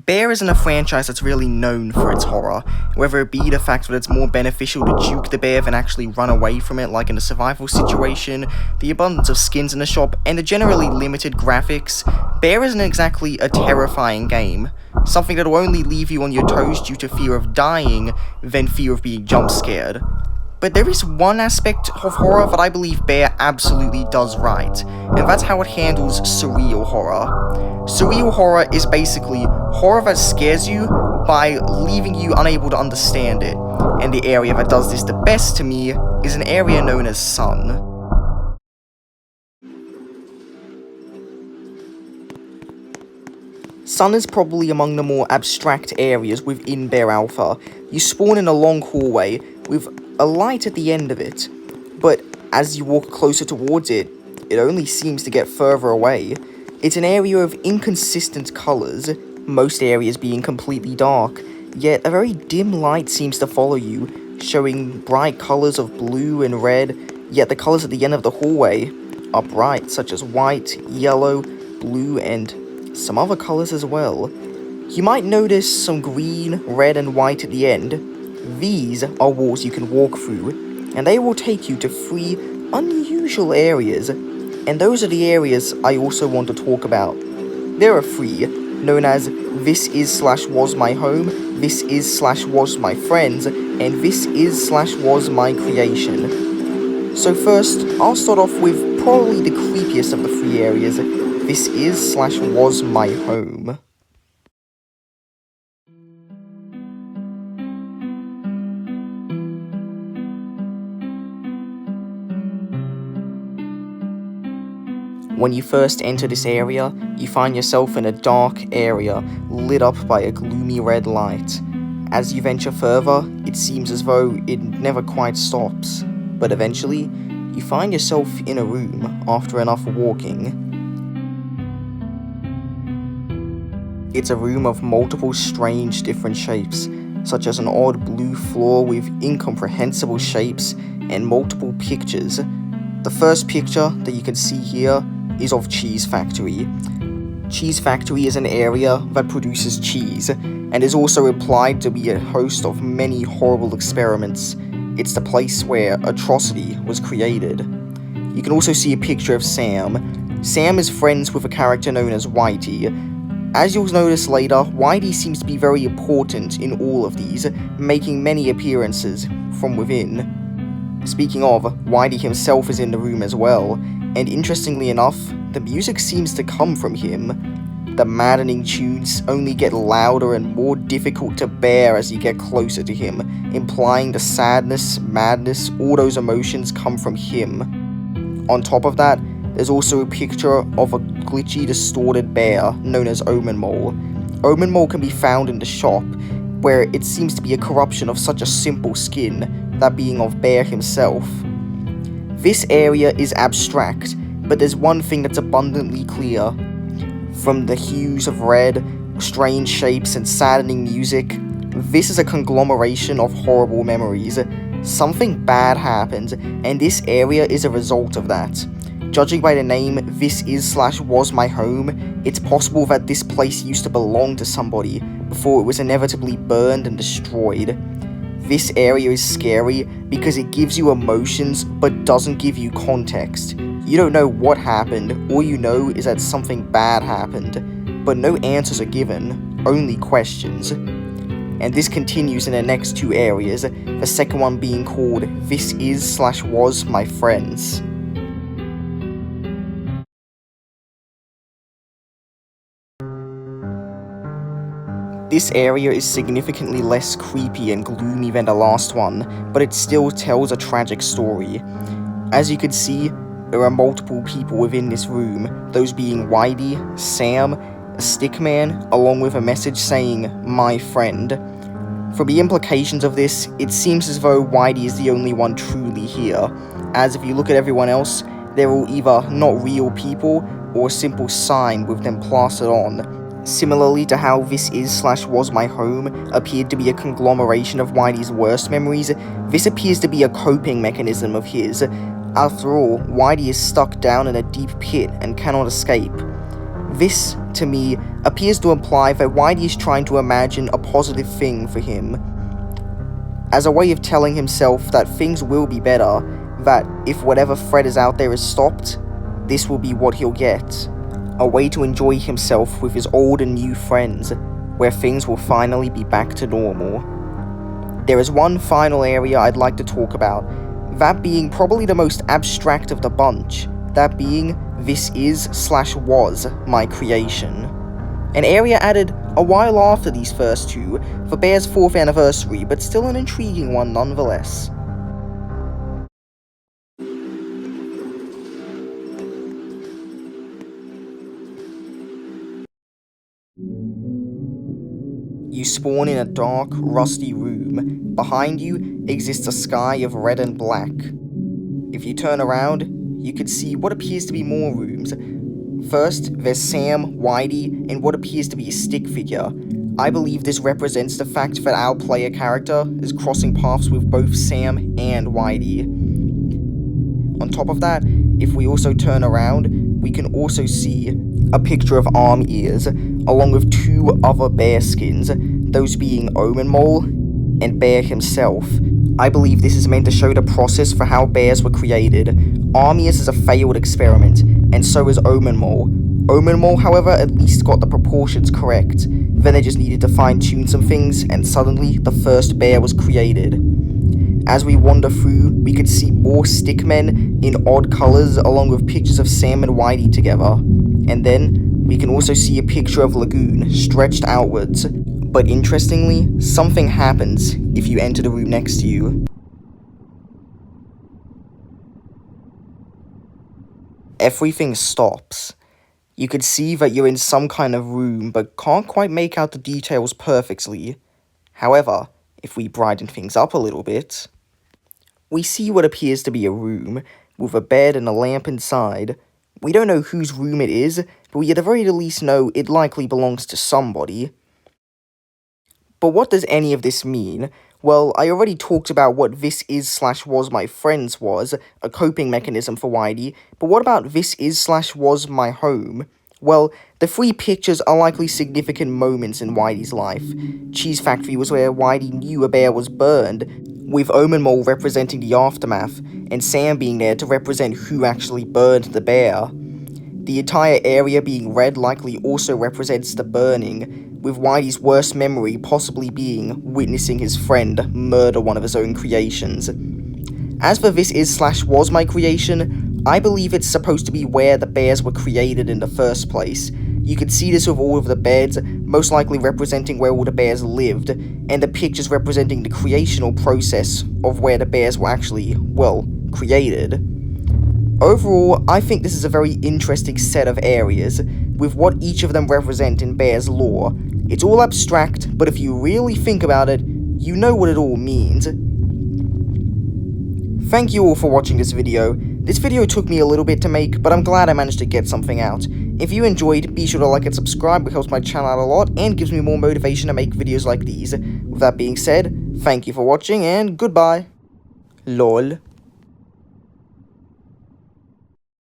Bear isn't a franchise that's really known for its horror, whether it be the fact that it's more beneficial to juke the bear than actually run away from it like in a survival situation, the abundance of skins in the shop, and the generally limited graphics. Bear isn't exactly a terrifying game, something that will only leave you on your toes due to fear of dying than fear of being jump scared. But there is one aspect of horror that I believe Bear absolutely does right, and that's how it handles surreal horror. Surreal horror is basically horror that scares you by leaving you unable to understand it, and the area that does this the best to me is an area known as Sun. Sun is probably among the more abstract areas within Bear Alpha. You spawn in a long hallway with a light at the end of it, but as you walk closer towards it, it only seems to get further away. It's an area of inconsistent colours, most areas being completely dark, yet a very dim light seems to follow you, showing bright colours of blue and red, yet the colours at the end of the hallway are bright, such as white, yellow, blue, and some other colours as well. You might notice some green, red, and white at the end. These are walls you can walk through, and they will take you to 3 unusual areas, and those are the areas I also want to talk about. There are 3, known as This Is/Was My Home, This Is/Was My Friends, and This Is/Was My Creation. So first, I'll start off with probably the creepiest of the 3 areas, This Is/Was My Home. When you first enter this area, you find yourself in a dark area, lit up by a gloomy red light. As you venture further, it seems as though it never quite stops, but eventually, you find yourself in a room after enough walking. It's a room of multiple strange different shapes, such as an odd blue floor with incomprehensible shapes and multiple pictures. The first picture that you can see here is of Cheese Factory. Cheese Factory is an area that produces cheese, and is also implied to be a host of many horrible experiments. It's the place where atrocity was created. You can also see a picture of Sam. Sam is friends with a character known as Whitey. As you'll notice later, Whitey seems to be very important in all of these, making many appearances from within. Speaking of, Whitey himself is in the room as well, and interestingly enough, the music seems to come from him. The maddening tunes only get louder and more difficult to bear as you get closer to him, implying the sadness, madness, all those emotions come from him. On top of that, there's also a picture of a glitchy, distorted bear known as Omen Mole. Omen Mole can be found in the shop, where it seems to be a corruption of such a simple skin, that being of Bear himself. This area is abstract, but there's one thing that's abundantly clear. From the hues of red, strange shapes, and saddening music, this is a conglomeration of horrible memories. Something bad happened, and this area is a result of that. Judging by the name This Is/Was My Home, it's possible that this place used to belong to somebody before it was inevitably burned and destroyed. This area is scary because it gives you emotions but doesn't give you context. You don't know what happened, all you know is that something bad happened, but no answers are given, only questions. And this continues in the next 2 areas, the second one being called This Is/Was My Friends. This area is significantly less creepy and gloomy than the last one, but it still tells a tragic story. As you can see, there are multiple people within this room, those being Whitey, Sam, a stickman, along with a message saying, "My friend." From the implications of this, it seems as though Whitey is the only one truly here, as if you look at everyone else, they're all either not real people, or a simple sign with them plastered on. Similarly to how This Is/Was My Home appeared to be a conglomeration of Whitey's worst memories, this appears to be a coping mechanism of his. After all, Whitey is stuck down in a deep pit and cannot escape. This, to me, appears to imply that Whitey is trying to imagine a positive thing for him, as a way of telling himself that things will be better, that if whatever threat is out there is stopped, this will be what he'll get. A way to enjoy himself with his old and new friends, where things will finally be back to normal. There is one final area I'd like to talk about, that being probably the most abstract of the bunch, that being this is/was my creation. An area added a while after these first two, for Bear's 4th anniversary, but still an intriguing one nonetheless. You spawn in a dark, rusty room. Behind you exists a sky of red and black. If you turn around, you can see what appears to be more rooms. First, there's Sam, Whitey, and what appears to be a stick figure. I believe this represents the fact that our player character is crossing paths with both Sam and Whitey. On top of that, if we also turn around, we can also see a picture of arm ears, along with 2 other bear skins, those being Omen Mole and Bear himself. I believe this is meant to show the process for how bears were created. Arm ears is a failed experiment, and so is Omen Mole. Omen Mole, however, at least got the proportions correct. Then they just needed to fine-tune some things, and suddenly the first bear was created. As we wander through, we could see more stickmen in odd colors along with pictures of Sam and Whitey together. And then, we can also see a picture of Lagoon stretched outwards. But interestingly, something happens if you enter the room next to you. Everything stops. You could see that you're in some kind of room, but can't quite make out the details perfectly. However, if we brighten things up a little bit, we see what appears to be a room, with a bed and a lamp inside. We don't know whose room it is, but we at the very least know it likely belongs to somebody. But what does any of this mean? Well, I already talked about what this is/was my friends was, a coping mechanism for Whitey, but what about this is/was my home? Well, the 3 pictures are likely significant moments in Whitey's life. Cheese Factory was where Whitey knew a bear was burned, with Omen Mole representing the aftermath, and Sam being there to represent who actually burned the bear. The entire area being red likely also represents the burning, with Whitey's worst memory possibly being witnessing his friend murder one of his own creations. As for this is/was my creation, I believe it's supposed to be where the bears were created in the first place. You can see this with all of the beds, most likely representing where all the bears lived, and the pictures representing the creational process of where the bears were actually, well, created. Overall, I think this is a very interesting set of areas, with what each of them represent in Bear's lore. It's all abstract, but if you really think about it, you know what it all means. Thank you all for watching this video. This video took me a little bit to make, but I'm glad I managed to get something out. If you enjoyed, be sure to like and subscribe, it helps my channel out a lot, and gives me more motivation to make videos like these. With that being said, thank you for watching, and goodbye. LOL.